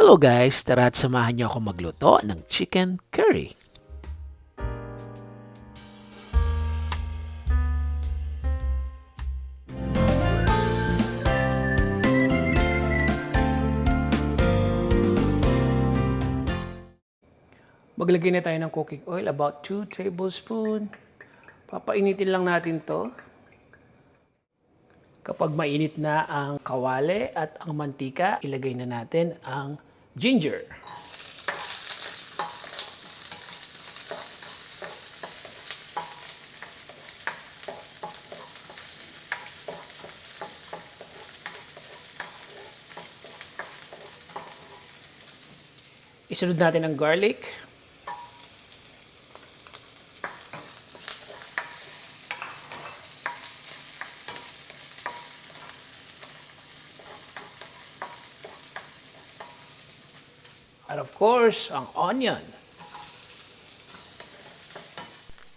Hello guys, tara at samahan niyo ako magluto ng chicken curry. Maglagay na tayo ng cooking oil, about 2 tablespoons. Papainitin lang natin to. Kapag mainit na ang kawali at ang mantika, ilagay na natin ang ginger. Isunod natin ang garlic. At of course, ang onion.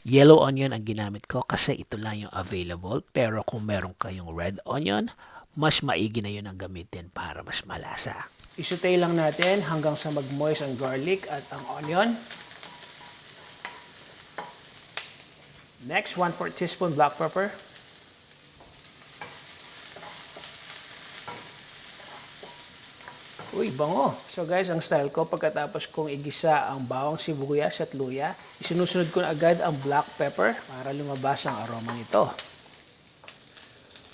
Yellow onion ang ginamit ko kasi ito lang yung available. Pero kung meron kayong red onion, mas maigi na yun ang gamitin para mas malasa. Isutay lang natin hanggang sa mag-moist ang garlic at ang onion. Next, 1/4 teaspoon black pepper. Uy, bango. So guys, ang style ko, pagkatapos kong igisa ang bawang sibuyas at luya, isinusunod ko na agad ang black pepper para lumabas ang aroma nito.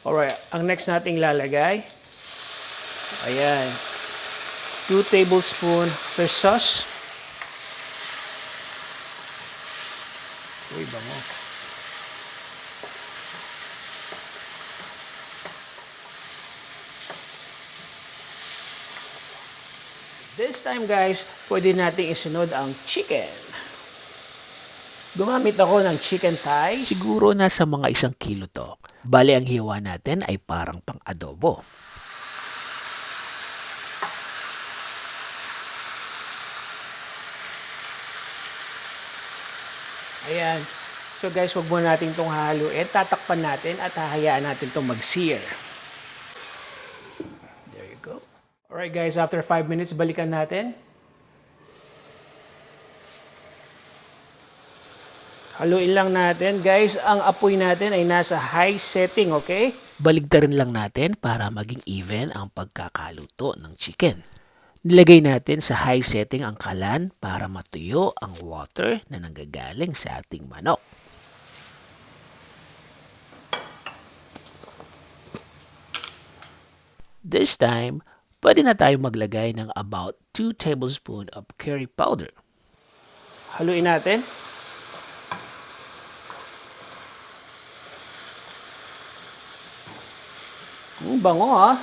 Alright, ang next nating lalagay, ayan, 2 tablespoon fish sauce. Uy, bango. This time guys, pwede nating isunod ang chicken. Gumamit ako ng chicken thighs. Siguro nasa mga 1 kilo to. Bali ang hiwa natin ay parang pang-adobo. Ayan. So guys, wag muna natin itong haluin. Tatakpan natin at hahayaan natin itong mag-sear. There you go. Alright guys, after 5 minutes, balikan natin. Haluin lang natin. Guys, ang apoy natin ay nasa high setting, okay? Baligtarin lang natin para maging even ang pagkakaluto ng chicken. Nilagay natin sa high setting ang kalan para matuyo ang water na nanggagaling sa ating manok. This time, pwede na tayo maglagay ng about 2 tablespoons of curry powder. Haluin natin. Bango ha.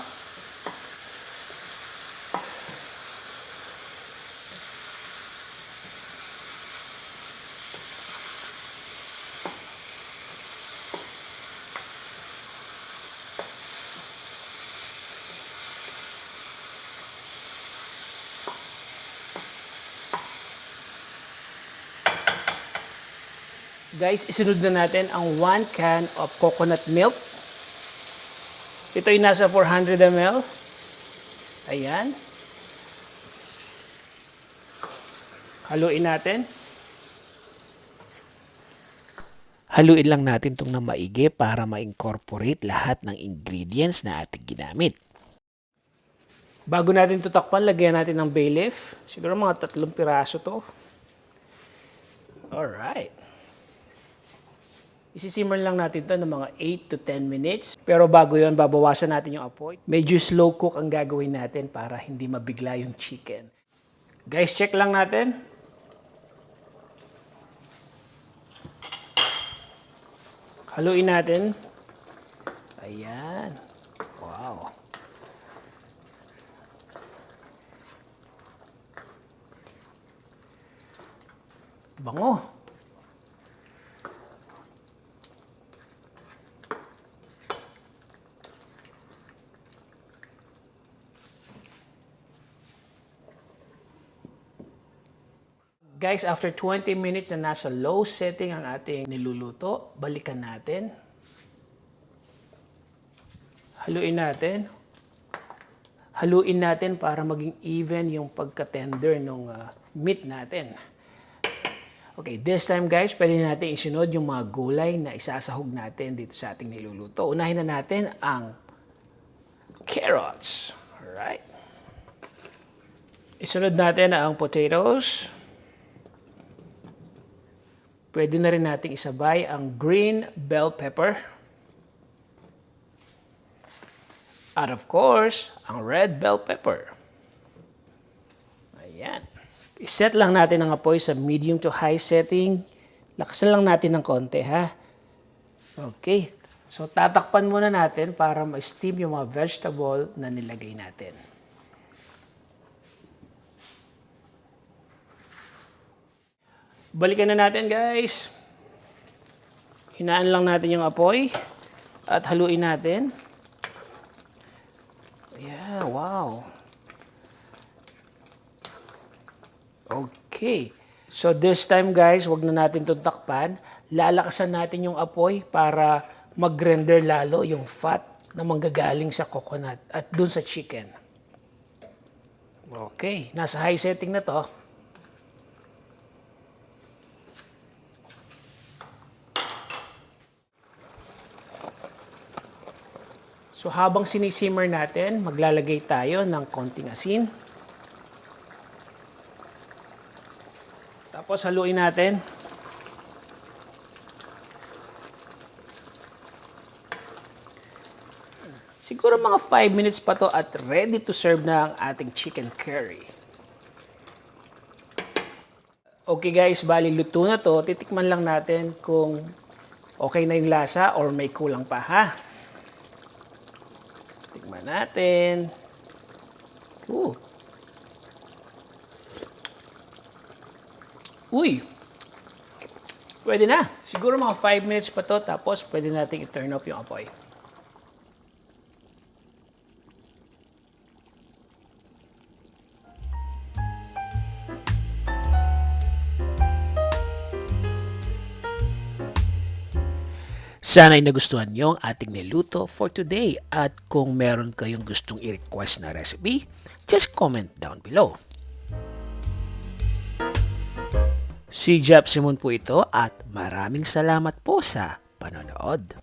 Guys, isunod na natin ang 1 can of coconut milk. Ito ay nasa 400 ml. Ayan. Haluin natin. Haluin lang natin itong na maigi para ma-incorporate lahat ng ingredients na ating ginamit. Bago natin ito takpan, lagyan natin ng bay leaf. Siguro mga 3 piraso to. Alright. Isisimmer lang natin ito ng mga 8 to 10 minutes. Pero bago yon, babawasan natin yung apoy. Medyo slow cook ang gagawin natin para hindi mabigla yung chicken. Guys, check lang natin. Haluin natin. Ayan. Wow. Bango. Guys, after 20 minutes na nasa low setting ang ating niluluto, balikan natin. Haluin natin. haluin natin para maging even yung pagka-tender ng meat natin. Okay, this time guys, pwede natin isunod yung mga gulay na isasahog natin dito sa ating niluluto. Unahin na natin ang carrots. Alright. Isunod natin ang potatoes. Pwede na rin nating isabay ang green bell pepper. At of course, ang red bell pepper. Ayan. I-set lang natin ang apoy sa medium to high setting. Lakasan lang natin ng konti, ha? Okay. So, tatakpan muna natin para ma-steam yung mga vegetable na nilagay natin. Balikan na natin, guys. Hinaan lang natin yung apoy at haluin natin. Yeah, wow. Okay. So this time guys, wag na natin itong takpan. Lalakasan natin yung apoy para mag-render lalo yung fat na manggagaling sa coconut at dun sa chicken. Okay. Nasa high setting na to. So habang sinisimmer natin, maglalagay tayo ng konting asin. Tapos haluin natin. Siguro mga 5 minutes pa to at ready to serve na ang ating chicken curry. Okay guys, bali luto na to. Titikman lang natin kung okay na yung lasa or may kulang pa, ha? Tikman natin. Uy! Pwede na. Siguro mga 5 minutes pa to tapos pwede natin i-turn off yung apoy. Sana ay nagustuhan nyo ang ating niluto for today at kung meron kayong gustong i-request na recipe, just comment down below. Si Jeff Simon po ito at maraming salamat po sa panonood.